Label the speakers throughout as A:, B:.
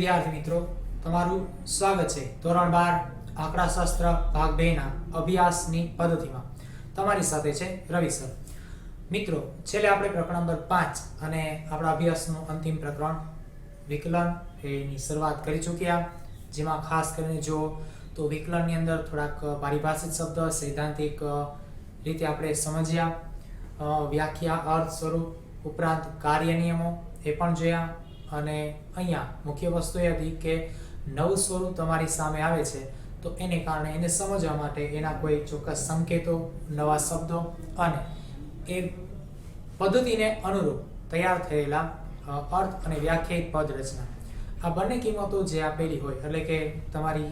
A: વિદ્યાર્થી મિત્રો, તમારું સ્વાગત છે ધોરણ 12 આંકડાશાસ્ત્ર ભાગ 2 ના અભ્યાસની પદ્ધતિમાં. તમારી સાથે છે રવિ સર. મિત્રો, છેલ્લે આપણે પ્રકરણ નંબર 5 અને આપણા અભ્યાસનું અંતિમ પ્રકરણ વિકલન એની શરૂઆત કરી ચૂક્યા, જેમાં ખાસ કરીને જો તો વિકલનની અંદર થોડાક પારિભાષિક શબ્દ સૈદ્ધાંતિક રીતે આપણે સમજ્યા, વ્યાખ્યા, અર્થ, સ્વરૂપ ઉપરાંત કાર્ય નિયમો એ પણ જોયા. અને અહીંયા મુખ્ય વસ્તુ એ હતી કે નવું સ્વરૂપ તમારી સામે આવે છે તો એને કારણે એને સમજવા માટે એના કોઈ ચોક્કસ સંકેતો, નવા શબ્દો અને એ પદ્ધતિને અનુરૂપ તૈયાર થયેલા અર્થ અને વ્યાખ્યાયિત પદ રચના, આ બંને કિંમતો જે આપેલી હોય, એટલે કે તમારી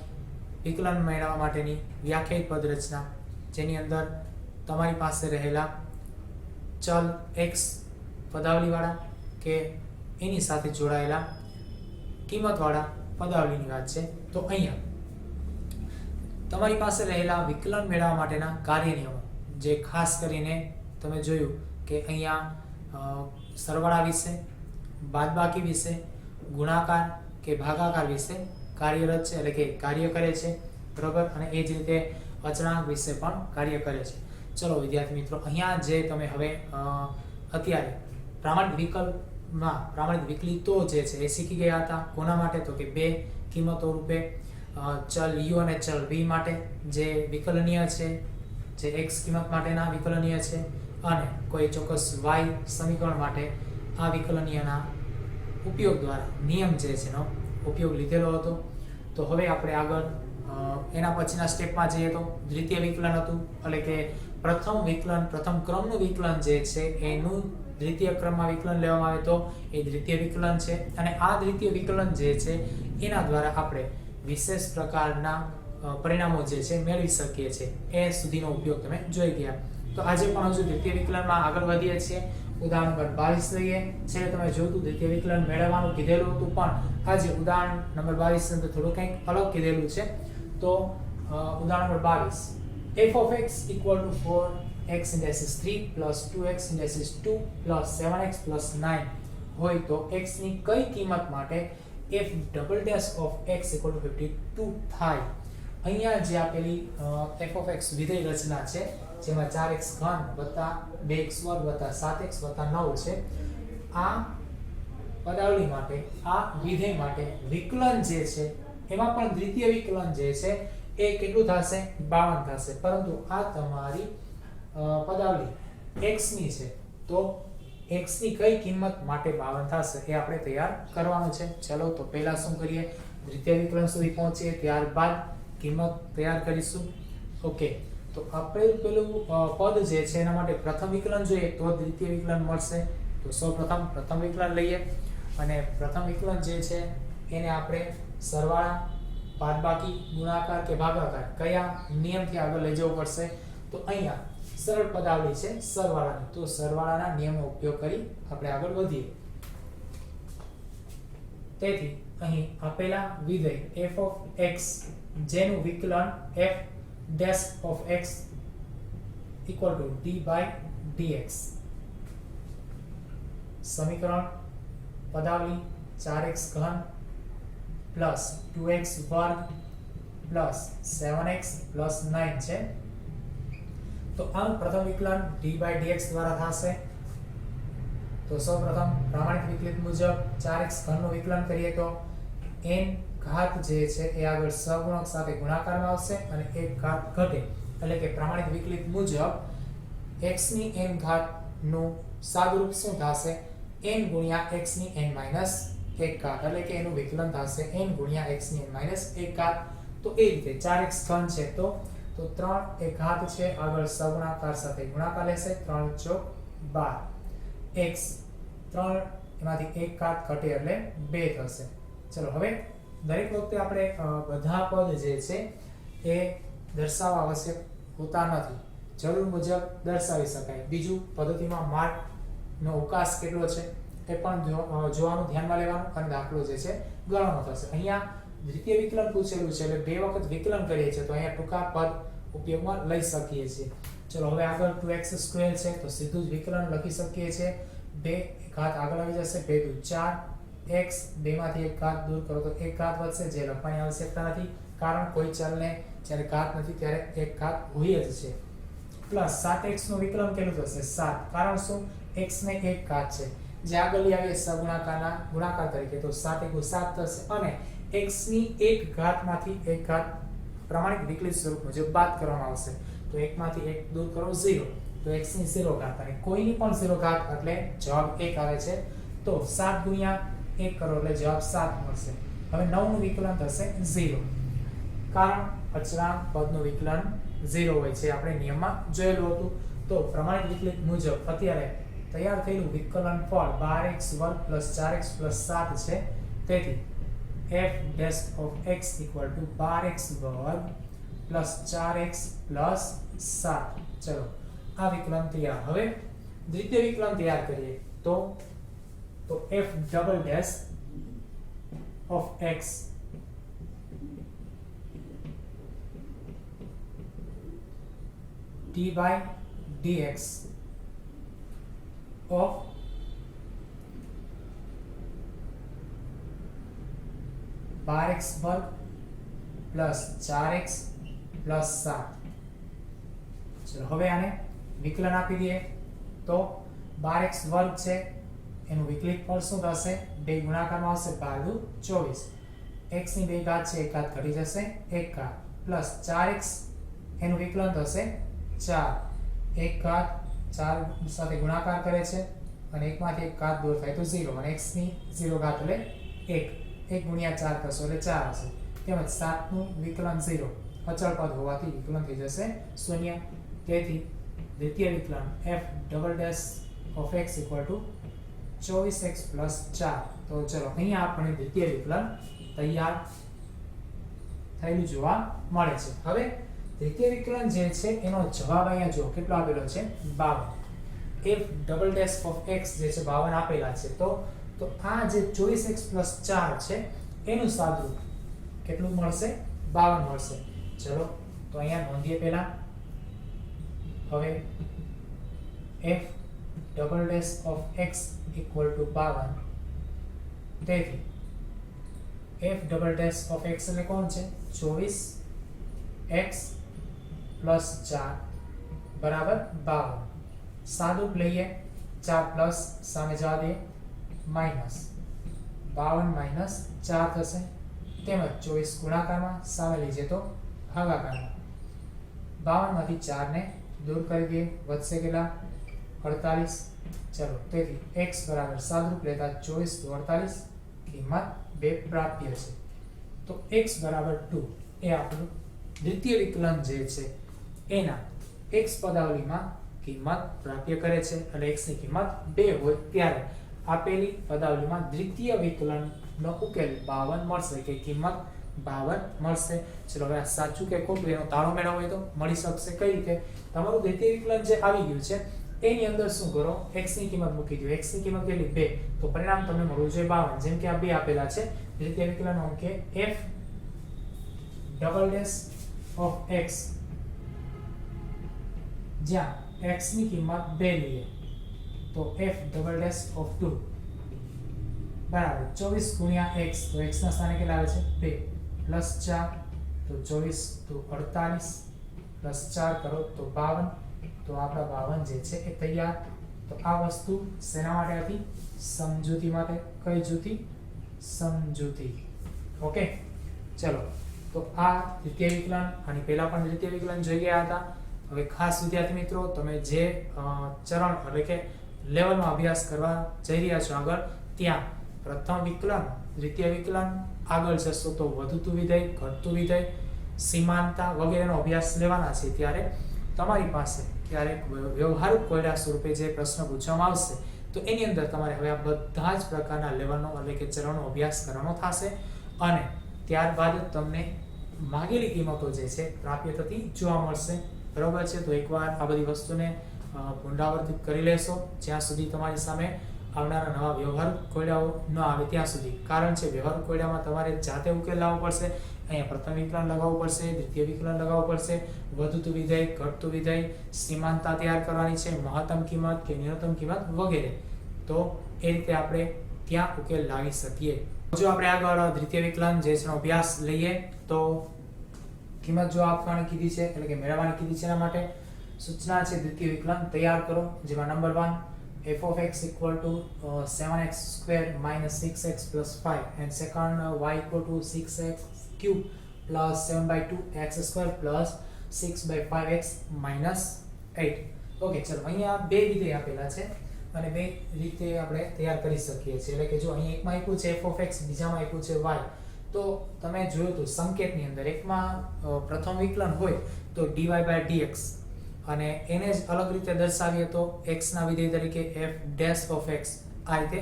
A: વિકલન મેળવવા માટેની વ્યાખ્યાયિત પદ રચના, જેની અંદર તમારી પાસે રહેલા ચલ x પદાવલીવાળા કે એની સાથે જોડાયેલા કિંમતવાળા પદાવલીની વાત છે. તો અહીંયા તમારી પાસે રહેલા વિકલન મેળવવા માટેના કાર્ય નિયમો, જે ખાસ કરીને તમે જોયું કે અહીંયા સરવાળા વિશે, બાદબાકી વિશે, ગુણાકાર કે ભાગાકાર વિશે કાર્યરત છે, એટલે કે કાર્ય કરે છે, બરાબર. અને એ જ રીતે અચળાંક વિશે પણ કાર્ય કરે છે. ચલો વિદ્યાર્થી મિત્રો, અહીંયા જે તમે હવે અત્યારે પ્રામાણિક વિકલ્પમાં પ્રામાણિક વિકલિતો જે છે એ શીખી ગયા હતા. કોના માટે? તો કે બે કિંમતો રૂપે ચલ u અને ચલ v માટે જે વિકલનીય છે, જે x કિંમત માટેના વિકલનીય છે, અને કોઈ ચોક્કસ y સમીકરણ માટે આ વિકલનીયના ઉપયોગ દ્વારા નિયમ જે છે નો ઉપયોગ લીધેલો હતો. તો હવે આપણે આગળ એના પછીના સ્ટેપમાં જઈએ તો દ્વિતીય વિકલન હતું, એટલે કે પ્રથમ ક્રમનું વિકલન જે છે એનું દ્વિતીય ક્રમમાં વિકલન લેવામાં આવે તો એ દ્વિતીય વિકલન છે. અને આ દ્વિતીય વિકલન જે છે એના દ્વારા આપણે વિશેષ પ્રકારના પરિણામો જે છે મેળવી શકીએ છીએ. એ સુધીનો ઉપયોગ તમે જોઈ ગયા. તો આજે પણ હજુ દ્વિતીય વિકલનમાં આગળ વધીએ છીએ. ઉદાહરણ નંબર 22 લઈએ. છેલ્લે તમે જોયું દ્વિતીય વિકલન મેળવવાનું કીધેલું હતું, પણ આજે ઉદાહરણ નંબર 22 અંદર થોડું કંઈક અલગ કીધેલું છે. તો ઉદાહરણ number 22, f of x equal to 4x indices 3 plus 2x indices 2 plus 7x plus 9 હોય તો x ની કઈ કિંમત માટે f double dash of x equal to 52 થાય? અહીંયા જે આપેલી f of x વિધેય રચના છે, જેમાં 4x ઘન વત્તા 2x વર્ગ વત્તા 7x વત્તા 9 છે, આ પદાવલી માટે, આ વિધેય માટે વિકલન જે છે એમાં પણ દ્વિતીય વિકલન જે છે એ કેટલું થશે? 52 થશે. પરંતુ આ તમારી પદાવલી x ની છે, તો x ની કઈ કિંમત માટે 52 થશે એ આપણે તૈયાર કરવાનું છે. ચલો તો પહેલા શું કરીએ? દ્વિતીય વિકલન સુધી પહોંચીએ, ત્યારબાદ કિંમત તૈયાર કરીશું. ઓકે, તો આપણે પેલું પદ જે છે એના માટે પ્રથમ વિકલન જોઈએ તો દ્વિતીય વિકલન મળશે. તો સૌપ્રથમ પ્રથમ વિકલન લઈએ, અને પ્રથમ વિકલન જે છે એને આપણે સરવાળા, બાદબાકી, ગુણાકાર કે ભાગાકાર કયા નિયમથી આગળ લઈ જવું પડશે? તો અહીંયા સરળ પદાવલી છે સરવાળાની, તો સરવાળાના નિયમનો ઉપયોગ કરી આપણે આગળ વધીએ. તેથી અહીં આપેલા વિધેય f of x જેનું વિકલન f dash of x equal to d by dx, સમીકરણ પદાવલી 4x ઘન પ્લસ 2x વર્ગ પ્લસ 7x પ્લસ 9 છે. તો આમ પ્રથમ વિકલન d by dx દ્વારા થશે. તો સૌપ્રથમ પ્રામાણિક વિકલિત મુજબ 4x ઘનનું વિકલન કરીએ તો n ઘાત જે છે એ આગળ સહગુણક સાથે ગુણાકારમાં આવશે અને એક ઘાત ઘટે, એટલે કે પ્રામાણિક વિકલિત મુજબ x ની n ઘાત નું સાદુરૂપ શું થશે? n ગુણ્યા x ની n માઈનસ 1 ઘાત, એટલે કે એનું વિકલન થશે n ગુણ્યા x ની n માઈનસ 1 ઘાત. તો એ રીતે 4x ઘન છે તો 3 એક ઘાત છે, આગળ સહગુણાકાર સાથે ગુણાકાર લેશે, 3 ચોક 12, x 3 એમાંથી 1 ઘાત ઘટે એટલે 2 થશે. ચલો હવે દરેક વખતે આપણે બધા પદ જે છે એ દર્શાવવા આવશ્યક હોતા નથી, જરૂર મુજબ દર્શાવી શકાય. બીજું, પદ્ધતિમાં માર્કનો અવકાશ કેટલો છે એ પણ જોવાનું, ધ્યાનમાં લેવાનું, અને દાખલો જે છે ગણવાનો થશે. અહીંયા દ્વિતીય વિકલન પૂછેલું છે એટલે બે વખત વિકલન કરીએ છીએ તો અહીંયા ટૂંકા પદ ઉપયોગમાં લઈ શકીએ છીએ. ચલો હવે આગળ 2x² છે તો સીધું જ વિકલન લખી શકીએ છીએ. 2 ઘાત આગળ આવી જશે, 2 × 4 x બેમાંથી એક ઘાત દૂર કરો તો એક ઘાત વધશે, જે લખવાની આવશ્યકતા નથી, કારણ કોઈ ચલને જ્યારે ઘાત નથી ત્યારે એક ઘાત હોય જ છે. પ્લસ 7x નું વિકલન કેટલું થશે? 7. કારણ શું? x ને એક ઘાત છે, જે આગળ લઈ આવીએ સગુણાકારના ગુણાકાર તરીકે, તો 7 * 7 થશે અને x ની એક ઘાતમાંથી એક ઘાત પ્રમાણિક વિકલિત સ્વરૂપ મુજબ બાદ કરવામાં આવશે. તો 1 માંથી 1 દૂર કરો 0, તો x ની 0 ઘાત અને કોઈની પણ 0 ઘાત એટલે જવાબ 1 આવે છે. તો 7 * 1 કરો એટલે જવાબ 7 મળશે. હવે 9 નું વિકલન થશે 0, કારણ અચળાંક પદનું વિકલન 0 હોય છે, આપણે નિયમમાં જોયેલું હતું. તો પ્રમાણિત વિકલિત મુજબ અત્યારે તૈયાર થયેલું વિકલન ફળ 12x² + 4x + 7 છે. તેથી f dash of x equal to 12x² + 4x + 7. ચલો આ વિકલન તૈયાર. હવે દ્વિતીય વિકલન તૈયાર કરીએ તો f double dash of x d by dx of (12x² + 4x + 7). ચલો હવે આને વિકલન આપી દઈએ તો 12x² છે એનું વિકલિત ફળ શું થશે? 2 ગુણાકારમાં આવશે ભાગ્યું 24. x ની 2 ઘાત છે, એક ઘાત ઘટી જશે, એક ઘાત પ્લસ 4x એનું વિકલન થશે 4. એક ઘાત 4 સાથે ગુણાકાર કરે છે અને એકમાંથી એક ઘાત દૂર થાય તો 0 અને x ની 0 ઘાત એટલે 1. 1 * 4 કરશો એટલે 4 હશે. તેમજ 7 નું વિકલન 0, અચળ પદ હોવાથી વિકલન થઈ જશે 0. તેથી દ્વિતીય વિકલન f double dash of x equal to 24x + 4. તો ચલો અહીંયા આપણે દ્વિતીય વિકલન તૈયાર થયેલું જોવા મળે છે. હવે દ્વિતીય વિકલન જે છે એનો જવાબ અહીંયા જો કેટલો આપેલો છે? 52. f double dash of x જે છે 52 આપેલા છે. તો આ જે 24x + 4 છે એનું સાદુરૂપ કેટલું મળશે? 52 મળશે. ચલો તો અહીંયા નોંધીએ પહેલા. હવે f double dash of x equal to 52. તેથી f double dash of x એટલે કોણ છે? 24x + 4 બરાબર 52. સાદુરૂપ લઈએ, 4 પ્લસ સામે જવા દઈએ માઈનસ 52 - 4 થશે. તેમજ 24 ગુણાકારમાં સામે લઈ જઈએ તો ભાગાકારમાં 52 માંથી 4 ને દૂર કરી દઈએ, વધશે કેટલા? 48. ચલો તેથી x બરાબર સાદુરૂપ લેતા 24 * 48 કિંમત 2 પ્રાપ્ય છે. તો x બરાબર 2 એ આપણું દ્વિતીય વિકલન જે છે એના x પદાવલીમાં કિંમત પ્રાપ્ય કરે છે અને x ની કિંમત 2 હોય ત્યારે આપેલી પદાવલીમાં દ્વિતીય વિકલનનો ઉકેલ 52 મળશે કે કિંમત 52 મળશે. ચલો હવે આ સાચું કે ખોટું એનો તાળો મેળવવો હોય તો મળી શકશે. કઈ રીતે? તમારું દ્વિતીય વિકલન જે આવી ગયું છે એની અંદર શું કરો? x ની કિંમત મૂકી દો. x ની કિંમત કેટલી? 2. તો પરિણામ તમને મળવું જોઈએ 52. જેમ કે આ 2 આપેલા છે, દ્વિતીય વિકલન અંકે f double dash of x જ્યાં x ની કિંમત 2 લઈએ તો f double dash of 2 બરાબર 24 * x. તો x ના સ્થાને કેટલા આવે છે? 2 + 4 તો 24 * 48 + 4 કરો તો 52. તો આપણા 52 જે છે એ તૈયાર. તો આ વસ્તુ શેના માટે હતી? સમજૂતી માટે. કઈ જૂતી? સમજૂતી. ઓકે ચલો તો આ દ્વિતીય વિકલન અને પહેલા પણ દ્વિતીય વિકલન જોઈ ગયા હતા. હવે ખાસ વિદ્યાર્થી મિત્રો, તમે જે ચરણ એટલે કે લેવલમાં અભ્યાસ કરવા જઈ રહ્યા છો આગળ, ત્યાં પ્રથમ વિકલન, દ્વિતીય વિકલન, આગળ જશો તો વધતું વિધેય, ઘટતું વિધેય, સીમાંતતા વગેરેનો અભ્યાસ લેવાના છે. ત્યારે તમારી પાસે ક્યારેક વ્યવહારિક કોયડા સ્વરૂપે જે પ્રશ્ન પૂછવામાં આવશે તો એની અંદર તમારે હવે આ બધા જ પ્રકારના લેવલનો એટલે કે ચરણનો અભ્યાસ કરવાનો થશે અને ત્યારબાદ તમને માગેલી કિંમતો જે છે પ્રાપ્ય થતી જોવા મળશે. બરોબર છે? તો એકવાર આ બધી વસ્તુને પુનરાવર્તિત કરી લેશો જ્યાં સુધી તમારી સામે આવનારા નવા વ્યવહારિક કોયડાઓ ન આવે ત્યાં સુધી. કારણ છે વ્યવહારિક કોયડામાં તમારે જાતે ઉકેલ લાવવો પડશે. અહીંયા પ્રથમ વિકલન લગાવવું પડશે, દ્વિતીય વિકલન લગાવવું પડશે, વધતું વિધેય, ઘટતું વિધેય, સીમાંતતા તૈયાર કરવાની છે, મહત્તમ કિંમત કે ન્યૂનતમ કિંમત વગેરે. તો એ રીતે આપણે ત્યાં ઉકેલ લાવી શકીએ. જો આપણે આગળ દ્વિતીય વિકલન જે છે અભ્યાસ લઈએ તો કિંમત જો આપવાની કીધી છે એટલે કે મેળવવાની કીધી છે, એના માટે સૂચના છે દ્વિતીય વિકલન તૈયાર કરો, જેમાં number 1 f of x equal to 7x square minus 6x plus 5 and second y equal to 6x cube plus 7 by 2 x square plus 6 by 5x minus 8. Okay, ચલો અહીંયા બે વિધેય આપેલા છે અને બે રીતે આપણે તૈયાર કરી શકીએ છીએ. એટલે કે જો અહીં એકમાં આપ્યું છે f of x, બીજામાં આપ્યું છે y, તો તમે જોયું તો સંકેતની અંદર એકમાં પ્રથમ વિકલન હોય તો dy by dx અને એને જ અલગ રીતે દર્શાવીએ તો x ના વિધેય તરીકે f dash of x આ રીતે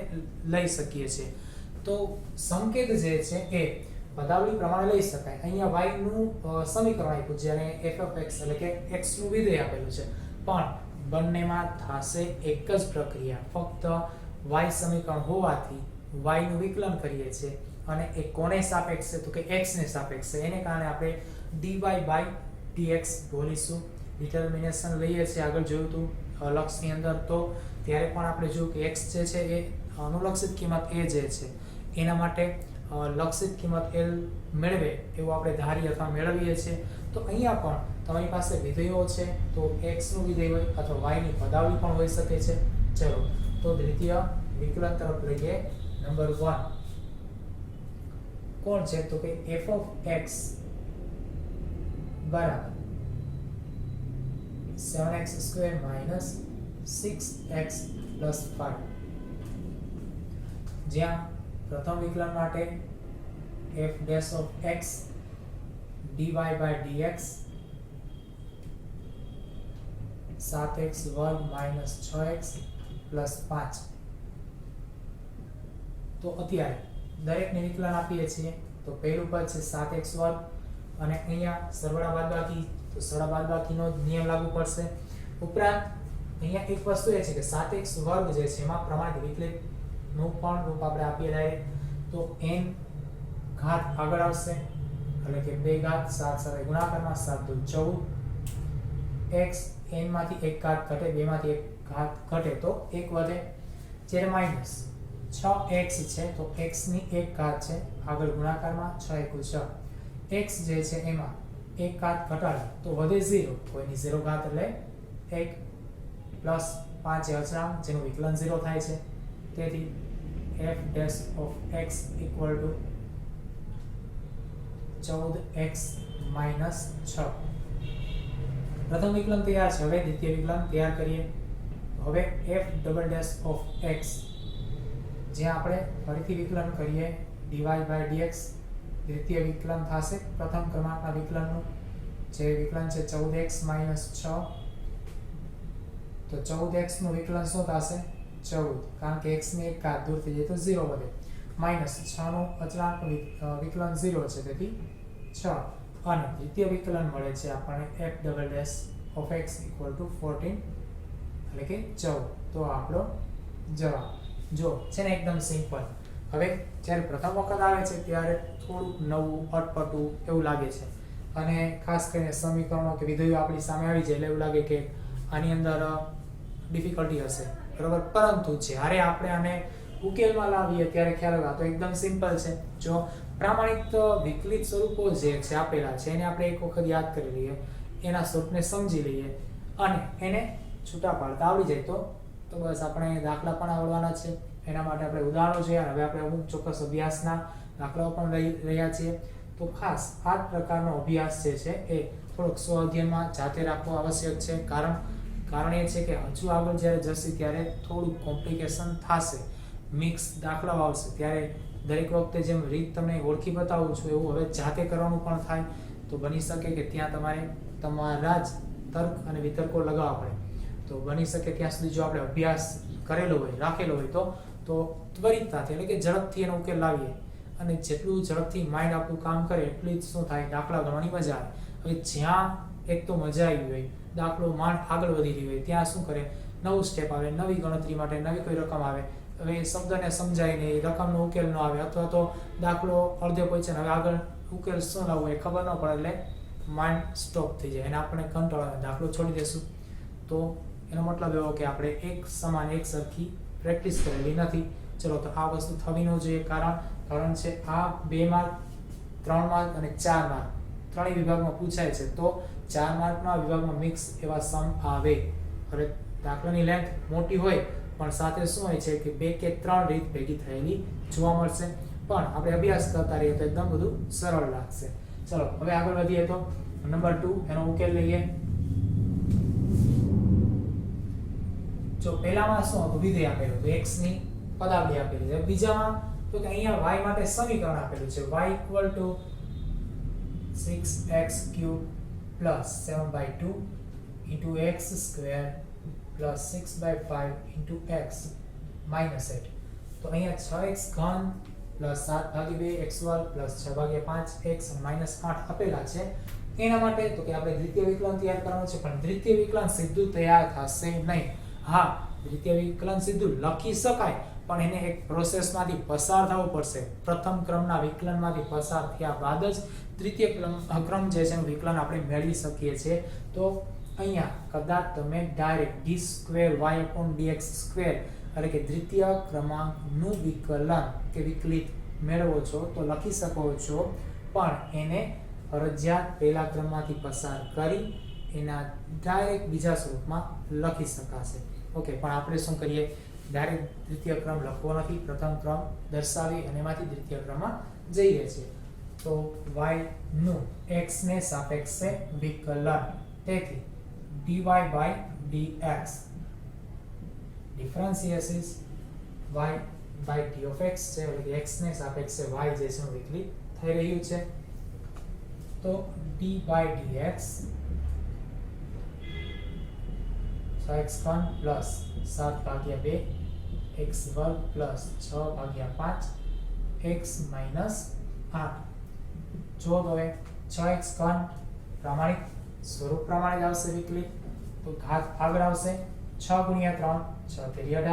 A: લઈ શકીએ છીએ. તો સંકેત જે છે એ પદાવલી પ્રમાણે લઈ શકાય. અહીંયા y નું સમીકરણ આપ્યું છે અને f of x એટલે કે x નું વિધેય આપેલું છે, પણ બંનેમાં થશે એક જ પ્રક્રિયા. ફક્ત y સમીકરણ હોવાથી y નું વિકલન કરીએ છીએ અને એ કોને સાપેક્ષ છે તો કે x ને સાપેક્ષ છે, એને કારણે આપણે dy by dx બોલીશું. ડિટર્મિનેશન લઈએ છીએ, આગળ જોયું હતું લક્ષની અંદર, તો ત્યારે પણ આપણે જોયું કે x જે છે એ અનુલક્ષિત કિંમત a જે છે એના માટે લક્ષિત કિંમત l મેળવે એવું આપણે ધારી અથવા મેળવીએ છીએ. તો અહીંયા પણ તમારી પાસે વિધેયો છે તો x નું વિધેય હોય અથવા y ની પદાવલી પણ હોઈ શકે છે. ચલો તો દ્વિતીય વિકલન તરફ લઈએ. નંબર 1 કોણ છે તો કે f of x બરાબર 7x square minus 6x plus 5, જ્યાં પ્રથમ વિકલન માટે f dash of x dy by dx 7x વર્ગ minus 6x plus 5. તો અત્યારે દરેકને વિકલન આપીએ છીએ તો પહેલું પદ છે 7x વર્ગ અને અહીંયા સરવાળા બાદબાકી તો સરવાળા બાદબાકીનો નિયમ લાગુ પડશે. ઉપરાંત અહીંયા એક વસ્તુ એ છે કે 7x વર્ગ જે છે એમાં પ્રમાણિત વિકલિત નું પણ રૂપ આપણે આપીએ ડાયરેક્ટ, તો n ઘાત આગળ આવશે એટલે કે 2 ઘાત 7 સાથે ગુણાકારમાં 7 દુ 14, x n માંથી એક ઘાત ઘટે, 2 માંથી એક ઘાત ઘટે તો 1 વધે, જ્યારે માઈનસ 6x છે તો x ની એક ઘાત છે આગળ ગુણાકારમાં 6 * 6, x જે છે એમાં એક ઘાત ઘટાડે તો વધે 0, કોઈની 0 ઘાત એટલે 1 પ્લસ 5 એ અચળાંક જેનું વિકલન 0 થાય છે. તેથી f dash of x equal to 14x minus 6. પ્રથમ વિકલન તૈયાર છે. હવે દ્વિતીય વિકલન તૈયાર કરીએ. હવે f double dash of x જ્યાં આપણે ફરીથી વિકલન કરીએ dy by dx, દ્વિતીય વિકલન થશે પ્રથમ ક્રમાંકના વિકલનનું, જે વિકલન છે 14x minus 6. તો 14x નું વિકલન શું થશે 14, કારણ કે x ની એક ઘાત દૂર થઈ જાય તો 0 વધે, માઈનસ 6 નું અચળાંક વિકલન 0 છે તેથી 6, અને દ્વિતીય વિકલન મળે છે આપણને f double dash of x equal to 14 એટલે કે 14. તો આપણો જવાબ જો છે ને એકદમ સિમ્પલ. હવે જ્યારે પ્રથમ વખત આવે છે ત્યારે થોડુંક નવું અટપટું એવું લાગે છે અને ખાસ કરીને સમીકરણો કે વિધેયો આપણી સામે આવી જાય એટલે એવું લાગે કે આની અંદર ડિફિકલ્ટી હશે, બરોબર. પરંતુ જ્યારે આપણે આને ઉકેલમાં લાવીએ ત્યારે ખ્યાલ આવે આ તો એકદમ સિમ્પલ છે. જો પ્રામાણિક વિકલિત સ્વરૂપો જે છે આપેલા છે એને આપણે એક વખત યાદ કરી લઈએ, એના સ્વરૂપને સમજી લઈએ અને એને છૂટા પાડતા આવડી જાય તો બસ આપણે દાખલા પણ આવડવાના છે. એના માટે આપણે ઉદાહરણો જોયા, હવે આપણે અમુક ચોક્કસ અભ્યાસના દાખલાઓ પણ લઈ રહ્યા છીએ. તો ખાસ આ પ્રકારનો અભ્યાસ જે છે એ થોડોક સ્વ અધ્યયનમાં જાતે રાખવો આવશ્યક છે. કારણ એ છે કે હજુ આગળ જ્યારે જશે ત્યારે થોડું કોમ્પ્લિકેશન થશે, મિક્સ દાખલાઓ આવશે ત્યારે દરેક વખતે જેમ રીત તમને ઓળખી બતાવું છું એવું હવે જાતે કરવાનું પણ થાય તો બની શકે કે ત્યાં તમારે તમારા જ તર્ક અને વિતર્કો લગાવવા પડે. તો બની શકે ત્યાં સુધી જો આપણે અભ્યાસ કરેલો હોય રાખેલો હોય તો ત્વરિતતાથી એટલે કે ઝડપથી એનો ઉકેલ લાવીએ, અને જેટલું ઝડપથી માઇન્ડ આપણું કામ કરે એટલી જ શું થાય દાખલા ગણવાની મજા આવે. હવે જ્યાં એક તો મજા આવી હોય, દાખલો માંડ આગળ વધી રહ્યો હોય, ત્યાં શું કરે નવું સ્ટેપ આવે, નવી ગણતરી માટે નવી કોઈ રકમ આવે, હવે એ શબ્દને સમજાય નહીં, રકમનો ઉકેલ ન આવે, અથવા તો દાખલો અડધે પહોંચે ને હવે આગળ ઉકેલ શું લાવવો એ ખબર ન પડે એટલે માઇન્ડ સ્ટોપ થઈ જાય અને આપણે કંટાળો આવે, દાખલો છોડી દેશું. તો એનો મતલબ એવો કે આપણે એક સમાન એક સરખી પ્રેક્ટિસ કરેલી નથી. ચલો તો આ વસ્તુ થવી ન જોઈએ, કારણ છે આ 2 માર્ક 3 માર્ક અને 4 માર્ક ત્રણેય વિભાગમાં પૂછાય છે, તો 4 માર્કના વિભાગમાં મિક્સ એવા સમ આવે. હવે દાખલાની લેન્થ મોટી હોય પણ સાથે શું હોય છે કે 2 કે 3 રીત ભેગી થયેલી જોવા મળશે, પણ આપણે અભ્યાસ કરતા રહીએ તો એકદમ બધું સરળ લાગશે. ચલો હવે આગળ વધીએ તો નંબર 2 એનો ઉકેલ લઈએ. જો પહેલામાં શું હતું, વિધેય આપેલું તો x ની પદાવલી આપેલી છે. બીજામાં તો કે અહીંયા y માટે સમીકરણ આપેલું છે, y 6x³ + 7/2 * x² + 6/5 * x - 8. તો અહીંયા 6x³ + 7/2 x² + 6/5 x - 8 આપેલા છે. એના માટે તો કે આપણે દ્વિતીય વિકલન તૈયાર કરવાનું છે, પણ દ્વિતીય વિકલન સીધું તૈયાર થશે નહીં. હા, દ્વિતીય વિકલન સીધું લખી શકાય, પણ એને એક પ્રોસેસમાંથી પસાર થવું પડશે. પ્રથમ ક્રમના વિકલનમાંથી પસાર થયા બાદ જ તૃતીય ક્રમ જે છે વિકલન આપણે મેળવી શકીએ છીએ. તો અહીંયા કદાચ તમે ડાયરેક્ટ d2y/dx² એટલે કે દ્વિતીય ક્રમાંકનું વિકલન કે વિકલિત મેળવો છો તો લખી શકો છો, પણ એને ફરજિયાત પહેલા ક્રમમાંથી પસાર કરી એના ડાયરેક્ટ બીજા સ્વરૂપમાં લખી શકાશે. ઓકે, પણ આપણે શું કરીએ, ડાયરેક્ટ દ્વિતીય ક્રમ લખવો નથી, પ્રથમ ક્રમ દર્શાવી અને એમાંથી દ્વિતીય ક્રમમાં જઈએ છીએ. તો y નું x ને સાપેક્ષે વિકલન, તેથી dy/dx differentiate is y/d of x છે, એટલે કે x ને સાપેક્ષે y જે છે વિકલિત થઈ રહ્યું છે. તો d/dx 6x³ + 7/2 x² + 6/5 x - 8. જો હવે 6x³ પ્રમાણિક સ્વરૂપ પ્રમાણે જ આવશે વિકલિત, તો ઘાત આગળ આવશે 6 × 3 6 ×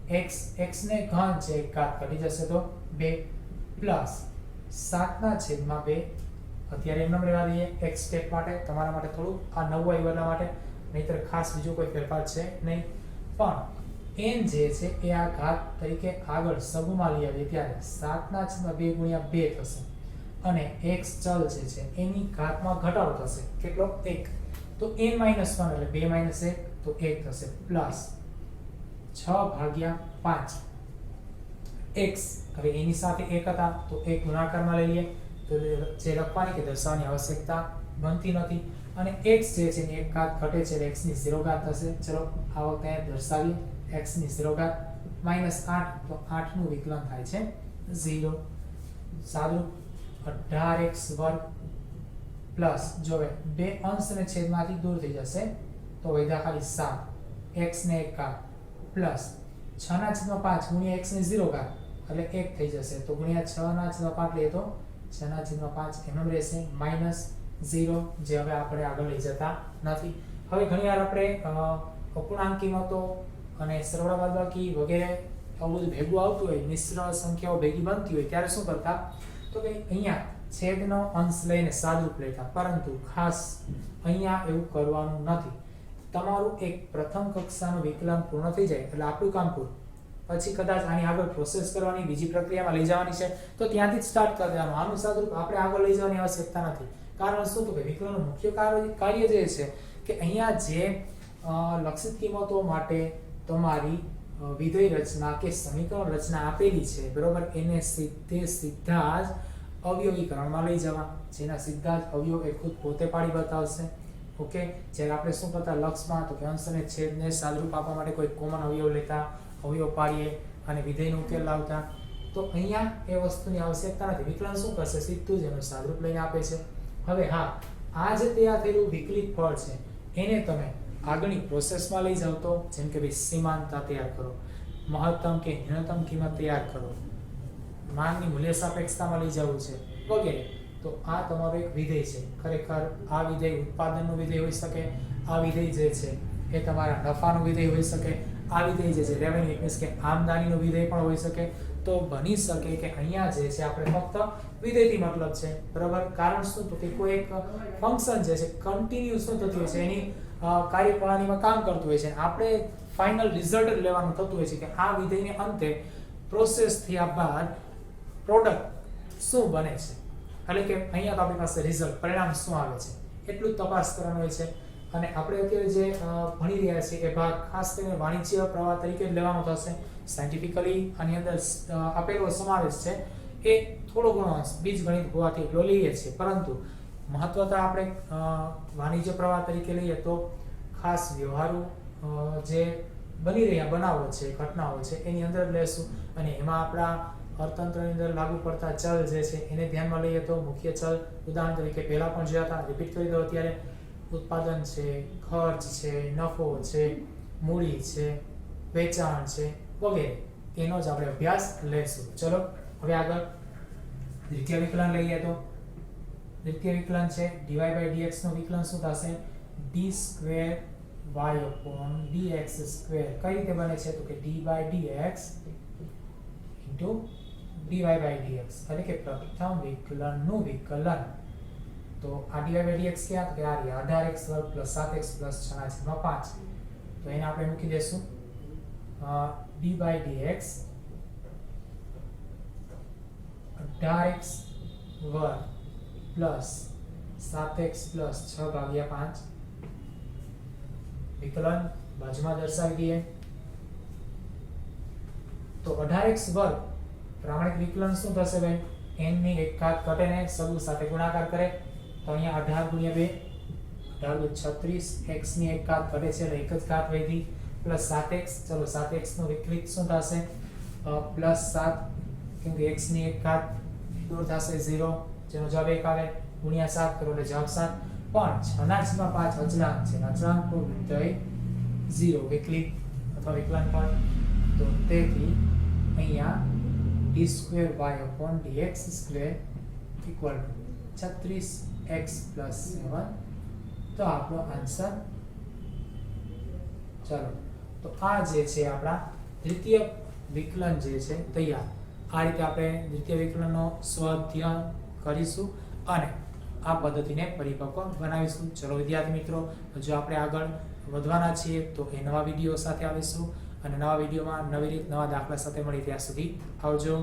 A: 18 x ને ઘન છે એક ઘાત ઘટી જશે તો 2 + 7/2 અત્યારે એમ રહેવા દઈએ x સ્ટેપ માટે. તમારા માટે થોડું આ નવું આવ્યું એટલા માટે, નહીતર ખાસ બીજો કોઈ ફેરફાર છે નહીં. પણ n જે છે એ આ ઘાત તરીકે આગળ સબમાં લઈ આવીએ ત્યારે 7/2 × 2 થશે, અને x ચલ જે છે એની ઘાતમાં ઘટાડો થશે, કેટલો 1, તો n - 1 એટલે 2 - 1 તો 1 થશે, પ્લસ 6/5 x. હવે એની સાથે 1 હતા તો 1 ગુણાકારમાં લઈ લઈએ, તો જે લખવાની કે દર્શાવવાની આવશ્યકતા બનતી નથી, અને x જે છે એની એક ઘાત ઘટે છે એટલે x ની 0 ઘાત થશે. ચલો આ વખતે દર્શાવીએ x ની 0 ઘાત -8 તો 8 નું વિકલન થાય છે 0. સાદું 18x² પ્લસ જો હવે બે અંશ અને છેદમાંથી દૂર થઈ જશે તો વધ્યા ખાલી 7 x ને 1 ઘાત પ્લસ 6/5 ગુણ્યા x ની 0 ઘાત એટલે 1 થઈ જશે, તો ગુણ્યા 6/5 લઈએ તો 6/5 એમ રહેશે -0, જે હવે આપણે આગળ લઈ જતા નથી. હવે ઘણીવાર આપણે અપૂર્ણાંક કિંમતો અને સરવાળા બાદબાકી વગેરે આવું બધું ભેગું આવતું હોય, મિશ્ર સંખ્યાઓ ભેગી બનતી હોય ત્યારે શું કરતા, તો કે અહીંયા છેદનો અંશ લઈને સાદુરૂપ લેતા, પરંતુ ખાસ અહીંયા એવું કરવાનું નથી. તમારું એક પ્રથમ કક્ષાનું વિકલન પૂર્ણ થઈ જાય એટલે આપણું કામ પૂરું, પછી કદાચ આની આગળ પ્રોસેસ કરવાની, બીજી પ્રક્રિયામાં લઈ જવાની છે તો ત્યાંથી જ સ્ટાર્ટ કરી દેવાનું. આનું સાદુરૂપ આપણે આગળ લઈ જવાની આવશ્યકતા નથી. કારણ શું, તો કે વિકલનનું મુખ્ય કાર્ય જે છે કે અહીંયા જે લક્ષિત કિંમતો માટે તમારી વિધેય રચના કે સમીકરણ રચના આપેલી છે બરોબર, એને સીધા જ અવયવીકરણમાં લઈ જવા, જેના સીધા જ અવયવ એ ખુદ પોતે પાડી બતાવશે. ઓકે, જ્યારે આપણે શું કરતા લક્ષમાં, તો કે અંશ અને છેદને સાદુરૂપ આપવા માટે કોઈ કોમન અવયવ લેતા, અવયવ પાડીએ અને વિધેયનો ઉકેલ લાવતા. તો અહીંયા એ વસ્તુની આવશ્યકતા નથી. વિકલન શું કરશે, સીધું જ એનું સાદુરૂપ લઈને આપે છે. હવે હા, આ જે તૈયાર થયેલું વિકલિત ફળ છે એને તમે આગળની પ્રોસેસમાં લઈ જાવ, તો જેમ કે ભાઈ સીમાંતતા તૈયાર કરો, મહત્તમ કે ન્યૂનતમ કિંમત તૈયાર કરો, માનની મૂલ્ય સાપેક્ષતામાં લઈ જવું છે વગેરે. તો આ તમારું એક વિધેય છે. ખરેખર આ વિધેય ઉત્પાદનનું વિધેય હોઈ શકે, આ વિધેય જે છે એ તમારા નફાનું વિધેય હોઈ શકે, આ વિધેય જે છે રેવન્યુ મીન્સ કે આમદનીનું વિધેય પણ હોઈ શકે. તો બની શકે કે અહીંયા જે છે આપણે ફક્ત વિધેયથી મતલબ છે બરાબર. કારણ શું, તો કે કોઈ એક ફંક્શન જે છે કન્ટિન્યુઅસ શું થતું હોય છે, એની કાર્યપ્રણાલીમાં કામ કરતું હોય છે, આપણે ફાઇનલ રિઝલ્ટ લેવાનું થતું હોય છે કે આ વિધેયને અંતે પ્રોસેસ થયા બાદ પ્રોડક્ટ શું બને છે, એટલે કે અહીંયા તો આપણી પાસે રિઝલ્ટ પરિણામ શું આવે છે એટલું જ તપાસ કરવાનું હોય છે. અને આપણે અત્યારે જે ભણી રહ્યા છીએ એ ભાગ ખાસ કરીને વાણિજ્ય પ્રવાહ તરીકે જ લેવાનો થશે. સાયન્ટિફિકલી આની અંદર આપેલો સમાવેશ છે એ થોડો ઘણો અંશ બીજગણિત હોવાથી એટલો લઈએ છીએ, પરંતુ મહત્વતા આપણે વાણિજ્ય પ્રવાહ તરીકે લઈએ તો ખાસ વ્યવહારુ જે બની રહ્યા બનાવો છે, ઘટનાઓ છે એની અંદર લેશું. અને એમાં આપણા અર્થતંત્રની અંદર લાગુ પડતા ચલ જે છે એને ધ્યાનમાં લઈએ તો મુખ્ય ચલ ઉદાહરણ તરીકે પહેલા પણ જોયા હતા, રિપીટ કરી દો અત્યારે. ઉત્પાદન છે, ખર્ચ છે, નફો છે, મૂડી છે, વેચાણ છે વગેરે એનો જ આપણે અભ્યાસ લેશું. ચલો હવે આગળ દ્વિતીય વિકલન લઈએ તો દ્વિતીય વિકલન છે dy/dx નું વિકલન શું થશે? d2y/dx². કઈ રીતે બને છે? તો કે d/dx dy/dx, એટલે કે પ્રથમ વિકલનનું વિકલન. તો આ dy/dx ક્યાં? તો કે આ રહ્યા 18x² + 7x + 6/5. તો એને આપણે મૂકી દેશું d/dx 18x² + 7x + 6/5 વિકલન બાજુમાં દર્શાવી દઈએ. તો 18x² પ્રામાણિક વિકલન શું થશે ભાઈ? n ની એક ઘાત ઘટે ને સબૂ સાથે ગુણાકાર કરે તો અહીંયા 18 × 2 18 × 36 x ની એક ઘાત ઘટે છે એટલે એક જ ઘાત વધી પ્લસ 7x. ચલો 7x નું વિકલિત શું થશે? +7 કેમ કે x ની એક ઘાત દૂર થશે 0 જેનો જવાબ 1 આવે ગુણ્યા 7 કરો એટલે જવાબ 7. પણ 6/5 અચળાંક છે, અચળાંકનું વિધેય 0 વિકલિત અથવા વિકલન પણ. તો તેથી અહીંયા d2y/dx² = 36x + 7. તો આપણો આન્સર. ચલો તો આ જે છે આપણા દ્વિતીય વિકલન જે છે તૈયાર. આ રીતે આપણે દ્વિતીય વિકલનનો સ્વાધ્યાય કરીશું અને આ પદ્ધતિને પરિપક્વ બનાવીશું. ચલો વિદ્યાર્થી મિત્રો, જો આપણે આગળ વધવાના છીએ તો એ નવા વિડીયો સાથે આવીશું અને નવા વિડીયોમાં નવી રીત નવા દાખલા સાથે મળી. ત્યાં સુધી આવજો.